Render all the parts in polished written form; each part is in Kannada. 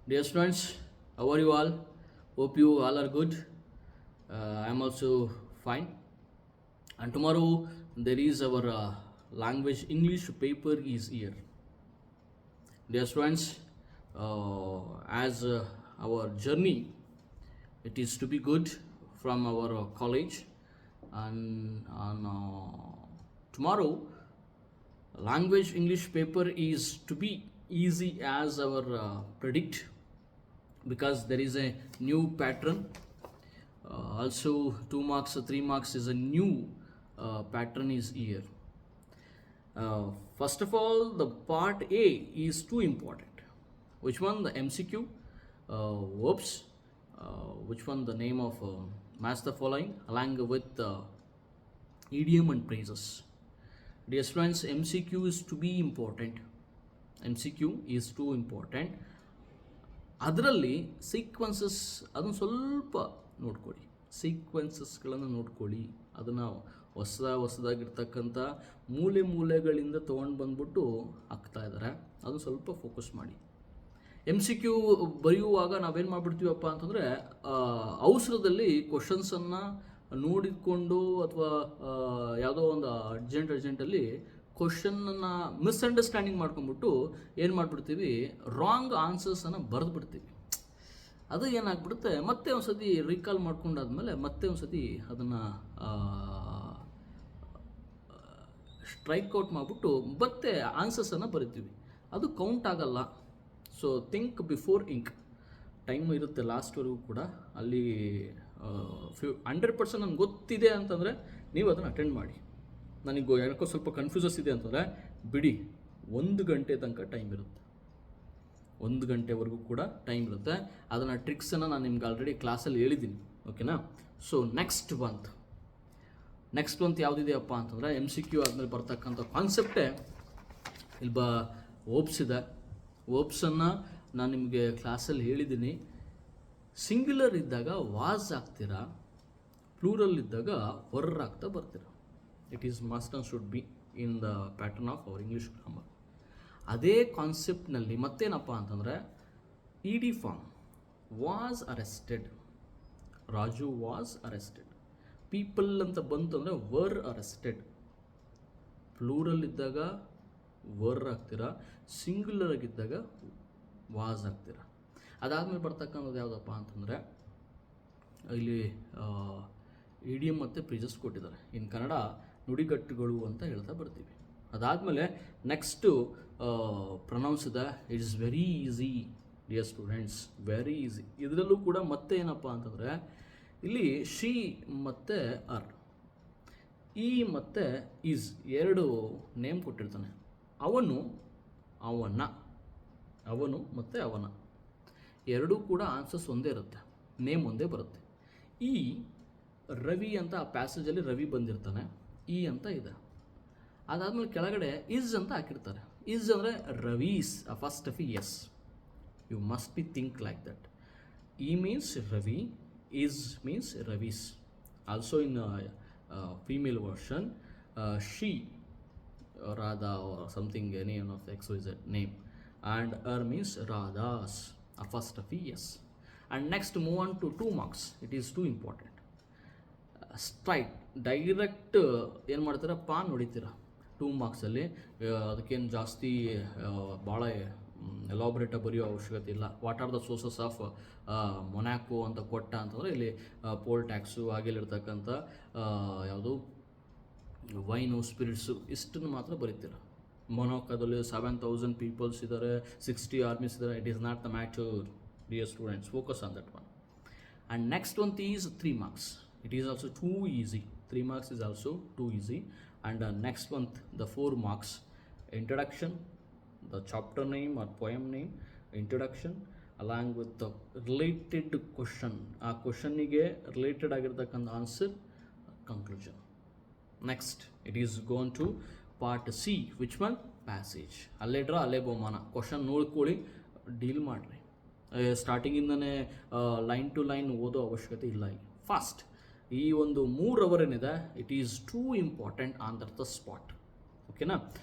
Dear students, how are you all? Hope you all are good. I am also fine. And tomorrow there is our language English paper is here. Dear students, as our journey, it is to be good from our college, and on tomorrow language English paper is to be easy as our predict, because there is a new pattern. Also 2 marks 3 marks is a new pattern is here. First of all, the part A is too important. Which one? The MCQ, verbs, which one? The name of match the following along with idiom and phrases. Dear students, MCQ is to be important. MCQ is too important. ಅದರಲ್ಲಿ ಸೀಕ್ವೆನ್ಸಸ್ ಅದನ್ನು ಸ್ವಲ್ಪ ನೋಡ್ಕೊಳ್ಳಿ, ಸೀಕ್ವೆನ್ಸಸ್ಗಳನ್ನು ನೋಡ್ಕೊಳ್ಳಿ. ಅದನ್ನು ಹೊಸದಾಗಿರ್ತಕ್ಕಂಥ ಮೂಲೆಗಳಿಂದ ತೊಗೊಂಡು ಬಂದ್ಬಿಟ್ಟು ಹಾಕ್ತಾ ಇದ್ದಾರೆ. ಅದನ್ನು ಸ್ವಲ್ಪ ಫೋಕಸ್ ಮಾಡಿ. MCQ ಬರೆಯುವಾಗ ನಾವೇನು ಮಾಡಿಬಿಡ್ತೀವಪ್ಪ ಅಂತಂದರೆ, ಅವಸರದಲ್ಲಿ ಕ್ವಶನ್ಸನ್ನು ನೋಡಿಕೊಂಡು ಅಥವಾ ಯಾವುದೋ ಒಂದು ಅರ್ಜೆಂಟಲ್ಲಿ ಕ್ವಶನನ್ನು ಮಿಸ್ಅಂಡರ್ಸ್ಟ್ಯಾಂಡಿಂಗ್ ಮಾಡ್ಕೊಂಡ್ಬಿಟ್ಟು ಏನು ಮಾಡಿಬಿಡ್ತೀವಿ, ರಾಂಗ್ ಆನ್ಸರ್ಸನ್ನು ಬರೆದ್ಬಿಡ್ತೀವಿ. ಅದು ಏನಾಗ್ಬಿಡುತ್ತೆ, ಮತ್ತೆ ಒಂದು ಸತಿ ರೀಕಾಲ್ ಮಾಡ್ಕೊಂಡಾದ್ಮೇಲೆ ಮತ್ತೆ ಒಂದು ಸತಿ ಅದನ್ನು ಸ್ಟ್ರೈಕ್ಔಟ್ ಮಾಡಿಬಿಟ್ಟು ಮತ್ತೆ ಆನ್ಸರ್ಸನ್ನು ಬರಿತೀವಿ. ಅದು ಕೌಂಟ್ ಆಗಲ್ಲ. So think before ink. Time ಇರುತ್ತೆ ಲಾಸ್ಟ್ವರೆಗೂ ಕೂಡ. ಅಲ್ಲಿ 100% ನನಗೆ ಗೊತ್ತಿದೆ ಅಂತಂದರೆ ನೀವು ಅದನ್ನು ಅಟೆಂಡ್ ಮಾಡಿ. ನನಗೆ ಯಾಕೋ ಸ್ವಲ್ಪ ಕನ್ಫ್ಯೂಸಸ್ ಇದೆ ಅಂತಂದರೆ ಬಿಡಿ, 1 ಗಂಟೆ ತನಕ ಟೈಮ್ ಇರುತ್ತೆ. 1 ಗಂಟೆವರೆಗೂ ಕೂಡ ಟೈಮ್ ಇರುತ್ತೆ. ಅದನ್ನು ಟ್ರಿಕ್ಸನ್ನು ನಾನು ನಿಮ್ಗೆ ಆಲ್ರೆಡಿ ಕ್ಲಾಸಲ್ಲಿ ಹೇಳಿದ್ದೀನಿ. ಓಕೆನಾ? ಸೊ ನೆಕ್ಸ್ಟ್ ಮಂತ್ ಯಾವುದಿದೆಯಪ್ಪ ಅಂತಂದರೆ, MCQ ಆದಮೇಲೆ ಬರ್ತಕ್ಕಂಥ ಕಾನ್ಸೆಪ್ಟೇ ಇಲ್ಲಿ ವರ್ಬ್ಸ್ ಇದೆ. ವರ್ಬ್ಸನ್ನು ನಾನು ನಿಮಗೆ ಕ್ಲಾಸಲ್ಲಿ ಹೇಳಿದ್ದೀನಿ. ಸಿಂಗ್ಯುಲರ್ ಇದ್ದಾಗ ವಾಸ್ ಆಗ್ತೀರಾ, ಪ್ಲೂರಲ್ ಇದ್ದಾಗ ವರ್ ಆಗ್ತಾ ಬರ್ತೀರಾ. It is must and should be in the pattern of our English grammar. ಅದೇ ಕಾನ್ಸೆಪ್ಟ್ನಲ್ಲಿ ಮತ್ತೇನಪ್ಪ ಅಂತಂದರೆ, ED form. Was arrested, Raju was arrested. People ಅಂತ ಬಂತು ಅಂದರೆ ವರ್ ಅರೆಸ್ಟೆಡ್. ಪ್ಲೂರಲ್ ಇದ್ದಾಗ ವರ್ ಆಗ್ತೀರಾ, ಸಿಂಗ್ಯುಲರ್ ಆಗಿದ್ದಾಗ ವಾಸ್ ಆಗ್ತೀರಾ. ಅದಾದಮೇಲೆ ಬರ್ತಕ್ಕಂಥದ್ದು ಯಾವುದಪ್ಪ ಅಂತಂದರೆ, ಇಲ್ಲಿ ಇಡಿಯಮ್ ಮತ್ತು ಫ್ರೇಸಸ್ ಕೊಟ್ಟಿದ್ದಾರೆ. ಇನ್ ಕನ್ನಡ ನುಡಿಗಟ್ಟುಗಳು ಅಂತ ಹೇಳ್ತಾ ಬರ್ತೀವಿ. ಅದಾದಮೇಲೆ ನೆಕ್ಸ್ಟು ಪ್ರೊನೌನ್ಸ್ ಇದೆ. It is very easy dear students, very easy. ಇದರಲ್ಲೂ ಕೂಡ ಮತ್ತೆ ಏನಪ್ಪ ಅಂತಂದರೆ, ಇಲ್ಲಿ ಶಿ ಮತ್ತು ಅರ್, ಈ ಮತ್ತು ಈಸ್ ಎರಡು ನೇಮ್ ಕೊಟ್ಟಿರ್ತಾನೆ. ಅವನು, ಅವನು ಮತ್ತು ಅವನ ಎರಡೂ ಕೂಡ ಆನ್ಸರ್ಸ್ ಒಂದೇ ಇರುತ್ತೆ, ನೇಮ್ ಒಂದೇ ಬರುತ್ತೆ. ಈ ರವಿ ಅಂತ ಆ ಪ್ಯಾಸೇಜಲ್ಲಿ ರವಿ ಬಂದಿರ್ತಾನೆ, ಈ ಅಂತ ಇದೆ. ಅದಾದಮೇಲೆ ಕೆಳಗಡೆ ಇಸ್ ಅಂತ ಹಾಕಿರ್ತಾರೆ. ಇಸ್ ಅಂದರೆ Ravi's, first of S. You must be think like that. ಈ means Ravi, is means Ravi's. Also in female version she, Radha or something, any one of the XYZ name, and er means Radhas, a first of yes. And next move on to 2 marks. It is too important. Straight direct ಏನು ಮಾಡ್ತೀರಾ, ಪಾನ್ ಹೊಡಿತೀರ 2 ಮಾರ್ಕ್ಸಲ್ಲಿ. ಅದಕ್ಕೇನು ಜಾಸ್ತಿ ಭಾಳ ಎಲಾಬ್ರೇಟಾಗಿ ಬರೆಯೋ ಅವಶ್ಯಕತೆ ಇಲ್ಲ. What are the sources of Monaco ಅಂತ ಕೊಟ್ಟ ಅಂತಂದರೆ, ಇಲ್ಲಿ ಪೋಲ್ ಟ್ಯಾಕ್ಸು ಹಾಗೆಲ್ಲಿರ್ತಕ್ಕಂಥ ಯಾವುದು ವೈನು, ಸ್ಪಿರಿಟ್ಸು, ಇಷ್ಟನ್ನು ಮಾತ್ರ ಬರೀತೀರ. ಮೊನಾಕೋದಲ್ಲಿ 7,000 ಪೀಪಲ್ಸ್ ಇದ್ದಾರೆ, 60 ಆರ್ಮೀಸ್ ಇದ್ದಾರೆ. It is not the matter dear students. Focus on that one. And next one is 3 marks. It is also too easy. 3 marks is also too easy. And next one, the 4 marks. Introduction, the chapter name or poem name, introduction, along with the related question. ಆ ಕ್ವಶನ್ನಿಗೆ ರಿಲೇಟೆಡ್ ಆಗಿರ್ತಕ್ಕಂಥ answer, conclusion. Next, it is gone to part C. Which one? Passage. ಅಲ್ಲೇ ಡ್ರಾ ಅಲ್ಲೇ ಬಹುಮಾನ. ಕ್ವಶನ್ ನೋಡ್ಕೊಳ್ಳಿ, ಡೀಲ್ ಮಾಡಿರಿ. ಸ್ಟಾರ್ಟಿಂಗಿಂದನೇ ಲೈನ್ ಟು ಲೈನ್ ಓದೋ ಅವಶ್ಯಕತೆ ಇಲ್ಲ. ಫಾಸ್ಟ್ ಈ ಒಂದು 3 ಅವರ್ ಏನಿದೆ, it is two important on the spot. ಓಕೆನಾ?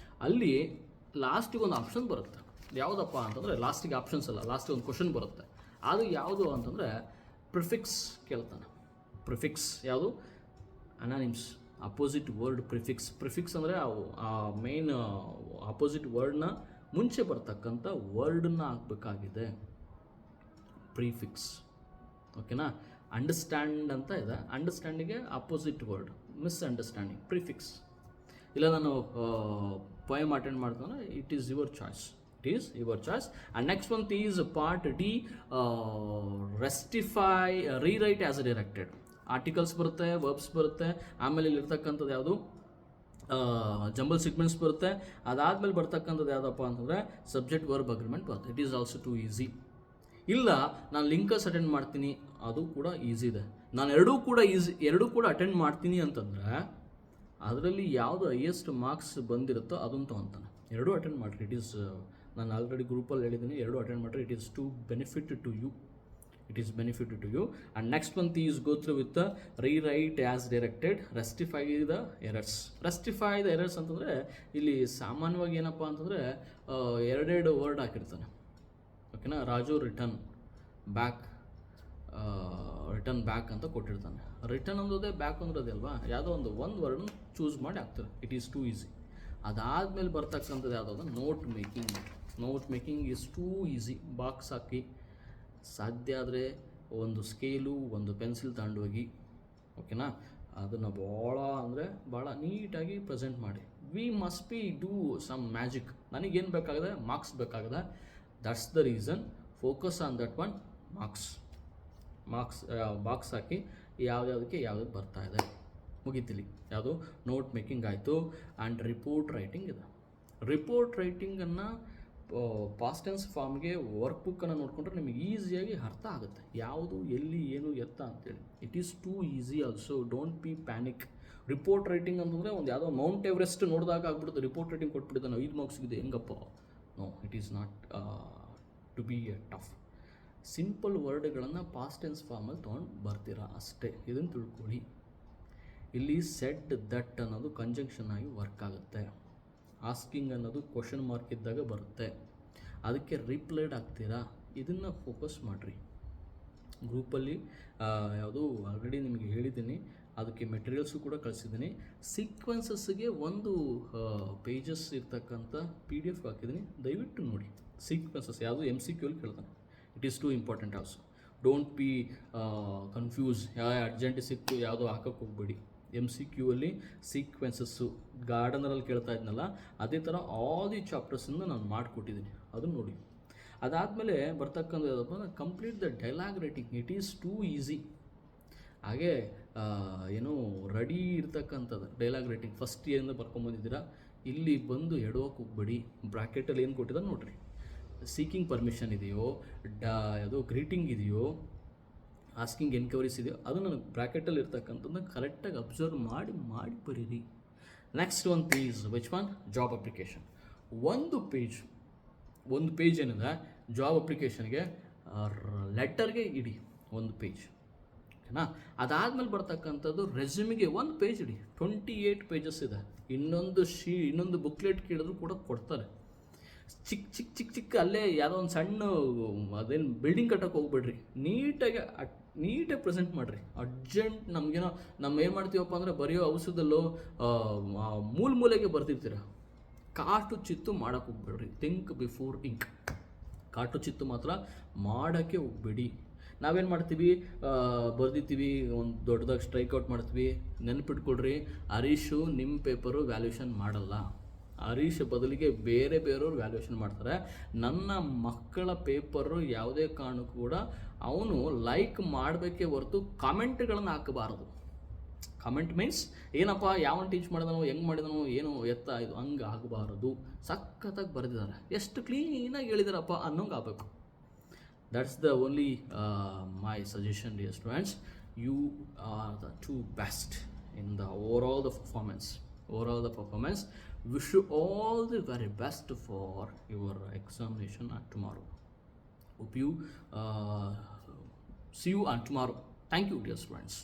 ಅಲ್ಲಿ ಲಾಸ್ಟಿಗೆ ಒಂದು ಆಪ್ಷನ್ ಬರುತ್ತೆ, ಯಾವುದಪ್ಪ ಅಂತಂದರೆ ಲಾಸ್ಟಿಗೆ ಆಪ್ಷನ್ಸ್ ಅಲ್ಲ, ಲಾಸ್ಟಿಗೆ ಒಂದು ಕ್ವಶನ್ ಬರುತ್ತೆ. ಅದು ಯಾವುದು ಅಂತಂದರೆ ಪ್ರಿಫಿಕ್ಸ್ ಕೇಳ್ತಾನೆ. ಪ್ರಿಫಿಕ್ಸ್ ಯಾವುದು? ಅನಾನಿಮ್ಸ್, ಅಪೋಸಿಟ್ ವರ್ಡ್ ಪ್ರಿಫಿಕ್ಸ್. ಪ್ರಿಫಿಕ್ಸ್ ಅಂದರೆ ಆ ಮೇನ್ ಅಪೋಸಿಟ್ ವರ್ಡ್ನ ಮುಂಚೆ ಬರ್ತಕ್ಕಂಥ ವರ್ಡನ್ನ ಹಾಕಬೇಕಾಗಿದೆ, ಪ್ರಿಫಿಕ್ಸ್. ಓಕೆನಾ? ಅಂಡರ್ಸ್ಟ್ಯಾಂಡ್ ಅಂತ ಇದೆ, ಅಂಡರ್ಸ್ಟ್ಯಾಂಡಿಗೆ ಅಪೋಸಿಟ್ ವರ್ಡ್ ಮಿಸ್ಅಂಡರ್ಸ್ಟ್ಯಾಂಡಿಂಗ್, ಪ್ರಿಫಿಕ್ಸ್. ಇಲ್ಲ ನಾನು ಪೋಯಮ್ ಅಟೆಂಡ್ ಮಾಡ್ತಾನೆ, it is your choice, it is your choice. And next one is part D, rectify, rewrite as directed. Articles ಬರುತ್ತೆ, ವರ್ಬ್ಸ್ ಬರುತ್ತೆ, ಆಮೇಲೆ ಇಲ್ಲಿರ್ತಕ್ಕಂಥದ್ದು ಯಾವುದು ಜಂಬಲ್ ಸೀಕ್ವೆನ್ಸ್ ಬರುತ್ತೆ. ಅದಾದಮೇಲೆ ಬರ್ತಕ್ಕಂಥದ್ದು ಯಾವುದಪ್ಪ ಅಂತಂದರೆ ಸಬ್ಜೆಕ್ಟ್ ವರ್ಬ್ ಅಗ್ರಿಮೆಂಟ್ ಬರುತ್ತೆ. It is also too easy. ಇಲ್ಲ ನಾನು ಲಿಂಕಸ್ ಅಟೆಂಡ್ ಮಾಡ್ತೀನಿ, ಅದು ಕೂಡ ಈಸಿ ಇದೆ. ನಾನು ಎರಡೂ ಕೂಡ ಅಟೆಂಡ್ ಮಾಡ್ತೀನಿ ಅಂತಂದರೆ ಅದರಲ್ಲಿ ಯಾವುದು ಹೈಯೆಸ್ಟ್ ಮಾರ್ಕ್ಸ್ ಬಂದಿರುತ್ತೋ ಅದನ್ನು ತೊಗೊತಾನೆ. ಎರಡೂ ಅಟೆಂಡ್ ಮಾಡಿರಿ. ಇಟ್ ಈಸ್, ನಾನು ಆಲ್ರೆಡಿ ಗ್ರೂಪಲ್ಲಿ ಹೇಳಿದ್ದೀನಿ, ಎರಡೂ ಅಟೆಂಡ್ ಮಾಡಿರಿ. It is too benefit to you, it is benefit to you. And next one is go through with the rewrite as directed, rectify the errors. Rectify the errors ಅಂತಂದರೆ ಇಲ್ಲಿ ಸಾಮಾನ್ಯವಾಗಿ ಏನಪ್ಪ ಅಂತಂದರೆ ಎರಡೆರಡು ವರ್ಡ್ ಹಾಕಿರ್ತಾನೆ. ಓಕೆನಾ? ರಾಜು ರಿಟರ್ನ್ ಬ್ಯಾಕ್ ಅಂತ ಕೊಟ್ಟಿರ್ತಾನೆ. ರಿಟರ್ನ್ ಅನ್ನೋದೇ ಬ್ಯಾಕ್ ಅನ್ನೋದೇ ಅಲ್ವಾ, ಯಾವುದೋ ಒಂದು ವರ್ಡ್ನ ಚೂಸ್ ಮಾಡಿ ಹಾಕ್ತಾರೆ. It is too easy. ಅದಾದಮೇಲೆ ಬರ್ತಕ್ಕಂಥದ್ದು ಯಾವುದಾದ್ರು note making is too easy. Box ಹಾಕಿ, ಸಾಧ್ಯ ಆದರೆ ಒಂದು ಸ್ಕೇಲು ಒಂದು ಪೆನ್ಸಿಲ್ ತಗೊಂಡೋಗಿ, ಓಕೆನಾ, ಅದನ್ನು ಭಾಳ ನೀಟಾಗಿ ಪ್ರೆಸೆಂಟ್ ಮಾಡಿ. We must be do some magic. ನನಗೇನು ಬೇಕಾಗಿದೆ? ಮಾರ್ಕ್ಸ್ ಬೇಕಾಗಿದೆ. That's the reason. Focus on that one. Box ಹಾಕಿ ಯಾವ್ದ್ಯಾವುದಕ್ಕೆ ಯಾವ್ದು ಬರ್ತಾ ಇದೆ ಮುಗೀತಿಲಿ. ಯಾವುದು? ನೋಟ್ ಮೇಕಿಂಗ್ ಆಯಿತು. ಆ್ಯಂಡ್ ರಿಪೋರ್ಟ್ ರೈಟಿಂಗ್ ಇದೆ. ರಿಪೋರ್ಟ್ ರೈಟಿಂಗನ್ನು ಪಾಸ್ಟ್ ಟೆನ್ಸ್ ಫಾರ್ಮ್ಗೆ ವರ್ಕ್ ಬುಕ್ಕನ್ನು ನೋಡಿಕೊಂಡ್ರೆ ನಿಮಗೆ ಈಸಿಯಾಗಿ ಅರ್ಥ ಆಗುತ್ತೆ, ಯಾವುದು ಎಲ್ಲಿ ಏನು ಎತ್ತ ಅಂತೇಳಿ. It is too easy also. Don't B panic. Report writing ಅಂತಂದರೆ ಒಂದು ಯಾವುದೋ ಮೌಂಟ್ ಎವರೆಸ್ಟ್ ನೋಡಿದಾಗ ಆಗ್ಬಿಡುತ್ತೆ, ರಿಪೋರ್ಟ್ ರೈಟಿಂಗ್ ಕೊಟ್ಬಿಟ್ಟಿದ್ದಾನೆ 5 ಮಾರ್ಕ್ಸ್ಗಿದೆ, ಹೆಂಗಪ್ಪ? No, it is not to be tough. Simple ವರ್ಡ್ಗಳನ್ನು ಪಾಸ್ಟ್ ಟೆನ್ಸ್ ಫಾರ್ಮಲ್ಲಿ ತೊಗೊಂಡು ಬರ್ತೀರಾ ಅಷ್ಟೇ. ಇದನ್ನು ತಿಳ್ಕೊಳ್ಳಿ. ಇಲ್ಲಿ ಸೆಡ್ ದಟ್ ಅನ್ನೋದು ಕಂಜಂಕ್ಷನ್ ಆಗಿ ವರ್ಕ್ ಆಗುತ್ತೆ. ಆಸ್ಕಿಂಗ್ ಅನ್ನೋದು ಕ್ವಶನ್ ಮಾರ್ಕ್ ಇದ್ದಾಗ ಬರುತ್ತೆ, ಅದಕ್ಕೆ ರಿಪ್ಲೈಡ್ ಆಗ್ತೀರಾ. ಇದನ್ನು ಫೋಕಸ್ ಮಾಡಿರಿ. ಗ್ರೂಪಲ್ಲಿ ಯಾವುದು ಆಲ್ರೆಡಿ ನಿಮಗೆ ಹೇಳಿದ್ದೀನಿ, ಅದಕ್ಕೆ ಮೆಟೀರಿಯಲ್ಸು ಕೂಡ ಕಳಿಸಿದ್ದೀನಿ. ಸೀಕ್ವೆನ್ಸಸ್ಗೆ ಒಂದು ಪೇಜಸ್ ಇರ್ತಕ್ಕಂಥ PDF ಹಾಕಿದ್ದೀನಿ, ದಯವಿಟ್ಟು ನೋಡಿ. ಸೀಕ್ವೆನ್ಸಸ್ ಯಾವುದು MCQ ಅಲ್ಲಿ ಕೇಳ್ತಾನೆ. It is too important also. Don't be confuse. Urgent ಸಿಕ್ತು ಯಾವುದೋ ಹಾಕಕ್ಕೆ ಹೋಗ್ಬೇಡಿ. MCQ ಅಲ್ಲಿ ಸೀಕ್ವೆನ್ಸಸ್ಸು ಗಾರ್ಡನರಲ್ಲಿ ಕೇಳ್ತಾ ಇದ್ನಲ್ಲ, ಅದೇ ಥರ ಆಲ್ ದಿ ಚಾಪ್ಟರ್ಸನ್ನು ನಾನು ಮಾಡಿಕೊಟ್ಟಿದ್ದೀನಿ, ಅದನ್ನು ನೋಡಿ. ಅದಾದಮೇಲೆ ಬರ್ತಕ್ಕಂಥ ಯಾವುದಪ್ಪ ಅಂದರೆ complete the dialogue writing. It is too easy. ಹಾಗೆ ಏನು ರೆಡಿ ಇರ್ತಕ್ಕಂಥದ್ದು ಡೈಲಾಗ್ ರೈಟಿಂಗ್ ಫಸ್ಟ್ ಇಯರಿಂದ ಬರ್ಕೊಂಬಂದಿದ್ದೀರಾ, ಇಲ್ಲಿ ಬಂದು ಎಡೋಕೆ ಹೋಗ್ಬೇಡಿ. ಬ್ರ್ಯಾಕೆಟಲ್ಲಿ ಏನು ಕೊಟ್ಟಿದ್ದಾರೆ ನೋಡಿರಿ. ಸೀಕಿಂಗ್ ಪರ್ಮಿಷನ್ ಇದೆಯೋ, ಯಾವುದೋ ಗ್ರೀಟಿಂಗ್ ಇದೆಯೋ, ಆಸ್ಕಿಂಗ್ ಎನ್ಕ್ವೈರೀಸ್ ಇದೆಯೋ, ಅದು ನನಗೆ ಬ್ರ್ಯಾಕೆಟಲ್ಲಿ ಇರ್ತಕ್ಕಂಥದ್ದನ್ನ ಕರೆಕ್ಟಾಗಿ ಅಬ್ಸರ್ವ್ ಮಾಡಿ ಬರೀರಿ. Next one is which one? Job application. ಒಂದು ಪೇಜ್ ಏನಿದೆ ಜಾಬ್ ಅಪ್ಲಿಕೇಶನ್ಗೆ, ಲೆಟರ್ಗೆ ಇಡಿ ಒಂದು ಪೇಜ್, ಓಕೆನಾ? ಅದಾದಮೇಲೆ ಬರ್ತಕ್ಕಂಥದ್ದು ರೆಸ್ಯೂಮಿಗೆ ಒಂದು ಪೇಜ್ ಇಡಿ. 28 ಪೇಜಸ್ ಇದೆ. ಇನ್ನೊಂದು ಬುಕ್ಲೆಟ್ ಕೇಳಿದ್ರು ಕೂಡ ಕೊಡ್ತಾರೆ. ಚಿಕ್ಕ ಅಲ್ಲೇ ಯಾವುದೋ ಒಂದು ಸಣ್ಣ ಅದೇನು ಬಿಲ್ಡಿಂಗ್ ಕಟ್ಟೋಕೆ ಹೋಗ್ಬೇಡ್ರಿ. ನೀಟಾಗಿ ಪ್ರೆಸೆಂಟ್ ಮಾಡಿರಿ. ಅರ್ಜೆಂಟ್ ನಮಗೇನೋ ಏನು ಮಾಡ್ತೀವಪ್ಪ ಅಂದರೆ ಬರೆಯೋ ಔಷಧದಲ್ಲೋ ಮೂಲೆಗೆ ಬರ್ತಿರ್ತೀರ. ಕಾಟು ಚಿತ್ತು ಮಾಡೋಕ್ಕೆ ಹೋಗ್ಬೇಡ್ರಿ. Think before ink. ಕಾಟು ಚಿತ್ತು ಮಾತ್ರ ಮಾಡೋಕ್ಕೆ ಹೋಗ್ಬೇಡಿ. ನಾವೇನು ಮಾಡ್ತೀವಿ? ಬರ್ದಿರ್ತೀವಿ, ಒಂದು ದೊಡ್ಡದಾಗಿ ಸ್ಟ್ರೈಕ್ಔಟ್ ಮಾಡ್ತೀವಿ. ನೆನಪಿಟ್ಕೊಳ್ರಿ, ಹರೀಶು ನಿಮ್ಮ ಪೇಪರು ವ್ಯಾಲ್ಯೂಷನ್ ಮಾಡಲ್ಲ. ಹರೀಶ್ ಬದಲಿಗೆ ಬೇರೆಯವ್ರು ವ್ಯಾಲ್ಯೂಷನ್ ಮಾಡ್ತಾರೆ. ನನ್ನ ಮಕ್ಕಳ ಪೇಪರು ಯಾವುದೇ ಕಾರಣಕ್ಕೂ ಕೂಡ ಅವನು ಲೈಕ್ ಮಾಡಬೇಕೇ ಹೊರತು ಕಾಮೆಂಟ್ಗಳನ್ನು ಹಾಕಬಾರದು. ಕಾಮೆಂಟ್ ಮೀನ್ಸ್ ಏನಪ್ಪ, ಯಾವನು ಟೀಚ್ ಮಾಡಿದನೋ, ಹೆಂಗೆ ಮಾಡಿದನೋ, ಏನು ಎತ್ತ ಇದು ಹಂಗೆ ಆಗಬಾರದು. ಸಖತ್ತಾಗಿ ಬರೆದಿದ್ದಾರೆ, ಎಷ್ಟು ಕ್ಲೀನಾಗಿ ಹೇಳಿದಾರಪ್ಪ ಅನ್ನೋಂಗೆ ಆಗಬೇಕು. That's the only my suggestion dear students. You are the to best in the over the performance. Wish you all the very best for your examination tomorrow. Hope you see you on tomorrow. Thank you, dear students.